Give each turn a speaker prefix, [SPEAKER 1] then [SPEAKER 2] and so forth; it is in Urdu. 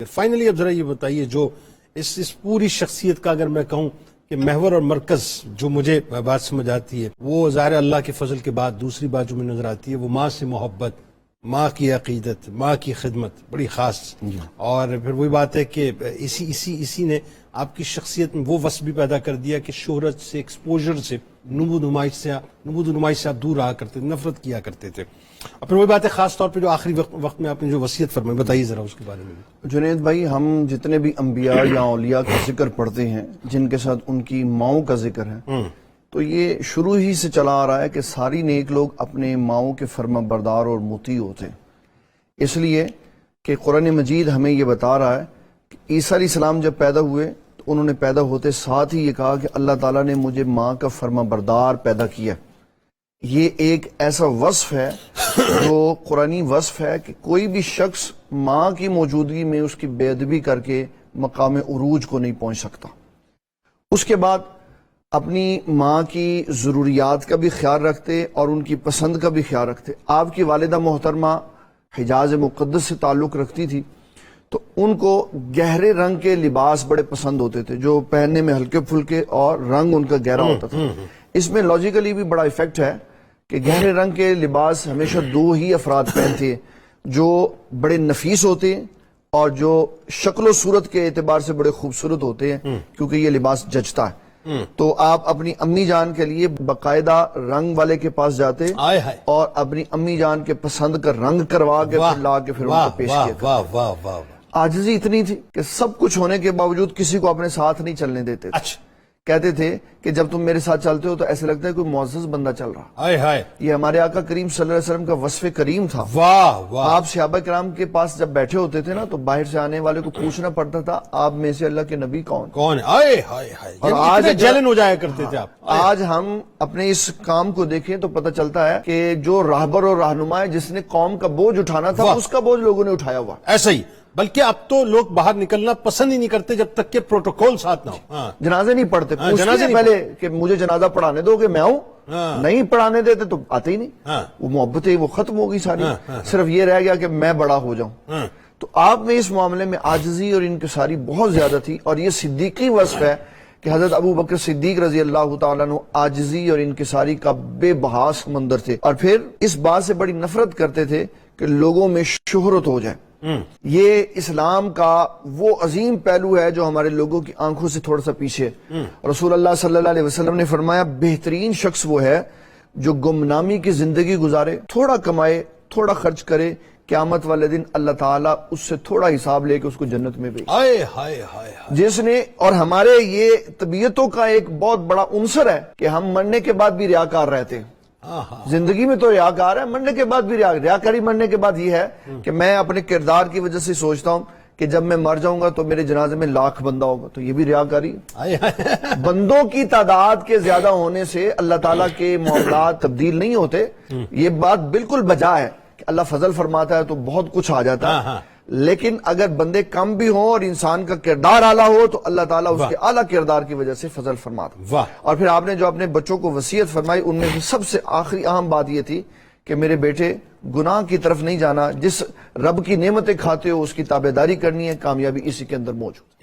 [SPEAKER 1] فائنلی اب ذرا یہ بتائیے جو اس پوری شخصیت کا اگر میں کہوں کہ محور اور مرکز جو مجھے بات سمجھ آتی ہے وہ ظاہر اللہ کے فضل کے بعد دوسری بات جو مجھے نظر آتی ہے وہ ماں سے محبت، ماں کی عقیدت، ماں کی خدمت بڑی خاص، اور پھر وہی بات ہے کہ اسی نے آپ کی شخصیت میں وہ وصف بھی پیدا کر دیا کہ شہرت سے، ایکسپوجر سے، نمود نمائش سے آپ دور رہا کرتے تھے، نفرت کیا کرتے تھے. اور پھر وہی بات ہے خاص طور پہ جو آخری وقت میں آپ نے جو وصیت فرمائی، بتائیے ذرا اس کے بارے میں.
[SPEAKER 2] جنید بھائی، ہم جتنے بھی انبیاء یا اولیاء کا ذکر پڑھتے ہیں جن کے ساتھ ان کی ماؤں کا ذکر ہے، تو یہ شروع ہی سے چلا آ رہا ہے کہ ساری نیک لوگ اپنے ماؤں کے فرما بردار اور مطیع ہوتے ہیں. اس لیے کہ قرآن مجید ہمیں یہ بتا رہا ہے کہ عیسیٰ علیہ السلام جب پیدا ہوئے تو انہوں نے پیدا ہوتے ساتھ ہی یہ کہا کہ اللہ تعالیٰ نے مجھے ماں کا فرما بردار پیدا کیا. یہ ایک ایسا وصف ہے جو قرآنی وصف ہے کہ کوئی بھی شخص ماں کی موجودگی میں اس کی بے ادبی کر کے مقام عروج کو نہیں پہنچ سکتا. اس کے بعد اپنی ماں کی ضروریات کا بھی خیال رکھتے اور ان کی پسند کا بھی خیال رکھتے. آپ کی والدہ محترمہ حجاز مقدس سے تعلق رکھتی تھی تو ان کو گہرے رنگ کے لباس بڑے پسند ہوتے تھے جو پہننے میں ہلکے پھلکے اور رنگ ان کا گہرا ہوتا تھا. اس میں لاجیکلی بھی بڑا ایفیکٹ ہے کہ گہرے رنگ کے لباس ہمیشہ دو ہی افراد پہنتے ہیں جو بڑے نفیس ہوتے ہیں اور جو شکل و صورت کے اعتبار سے بڑے خوبصورت ہوتے ہیں کیونکہ یہ لباس جچتا ہے. تو آپ اپنی امی جان کے لیے باقاعدہ رنگ والے کے پاس جاتے اور اپنی امی جان کے پسند کا رنگ کروا کے پھر لا کے پھر ان کو پیش کیا. عاجزی اتنی تھی کہ سب کچھ ہونے کے باوجود کسی کو اپنے ساتھ نہیں چلنے دیتے. کہتے تھے کہ جب تم میرے ساتھ چلتے ہو تو ایسے لگتا ہے کوئی معزز بندہ چل رہا. یہ ہمارے آقا کریم صلی اللہ علیہ وسلم کا وصف کریم تھا. آپ صحابہ کرام کے پاس جب بیٹھے ہوتے تھے نا تو باہر سے آنے والے کو پوچھنا پڑتا تھا آپ میں سے اللہ کے نبی کون ہے. اور آج جلن ہو جایا کرتے تھے آپ. آج ہم اپنے اس کام کو دیکھیں تو پتہ چلتا ہے کہ جو راہبر اور رہنما ہے جس نے قوم کا بوجھ اٹھانا تھا اس کا بوجھ لوگوں نے اٹھایا ہوا.
[SPEAKER 1] ایسا ہی بلکہ اب تو لوگ باہر نکلنا پسند ہی نہیں کرتے جب تک کہ پروٹوکول ساتھ نہ ہو.
[SPEAKER 2] جنازے نہیں پڑھتے. جنازے پہلے کہ مجھے جنازہ پڑھانے دو کہ میں آؤں. نہیں پڑھانے دیتے تو آتے ہی نہیں. وہ محبتیں وہ ختم ہو گئی ساری. صرف یہ رہ گیا کہ میں بڑا ہو جاؤں. تو آپ میں اس معاملے میں عاجزی اور انکساری بہت زیادہ تھی اور یہ صدیقی وصف ہے کہ حضرت ابو بکر صدیق رضی اللہ تعالیٰ عنہ عاجزی اور انکساری کا بے بہا سمندر تھے اور پھر اس بات سے بڑی نفرت کرتے تھے کہ لوگوں میں شہرت ہو جائے. یہ اسلام کا وہ عظیم پہلو ہے جو ہمارے لوگوں کی آنکھوں سے تھوڑا سا پیچھے ہے. رسول اللہ صلی اللہ علیہ وسلم نے فرمایا بہترین شخص وہ ہے جو گمنامی کی زندگی گزارے، تھوڑا کمائے، تھوڑا خرچ کرے، قیامت والے دن اللہ تعالیٰ اس سے تھوڑا حساب لے کے اس کو جنت میں بھیجے. جس نے اور ہمارے یہ طبیعتوں کا ایک بہت بڑا عنصر ہے کہ ہم مرنے کے بعد بھی ریاکار رہتے ہیں. زندگی میں تو ریاکار ہے، مرنے کے بعد بھی ریاکاری. مرنے کے بعد یہ ہے کہ میں اپنے کردار کی وجہ سے سوچتا ہوں کہ جب میں مر جاؤں گا تو میرے جنازے میں 1,00,000 بندہ ہوگا، تو یہ بھی ریاکاری. بندوں کی تعداد کے زیادہ ہونے سے اللہ تعالیٰ کے معاملات تبدیل نہیں ہوتے. یہ بات بالکل بجا ہے کہ اللہ فضل فرماتا ہے تو بہت کچھ آ جاتا ہے، لیکن اگر بندے کم بھی ہوں اور انسان کا کردار اعلیٰ ہو تو اللہ تعالیٰ اس کے اعلیٰ کردار کی وجہ سے فضل فرماتا. اور پھر آپ نے جو اپنے بچوں کو وصیت فرمائی ان میں سے سب سے آخری اہم بات یہ تھی کہ میرے بیٹے گناہ کی طرف نہیں جانا، جس رب کی نعمتیں کھاتے ہو اس کی تابعداری کرنی ہے، کامیابی اسی کے اندر موجود.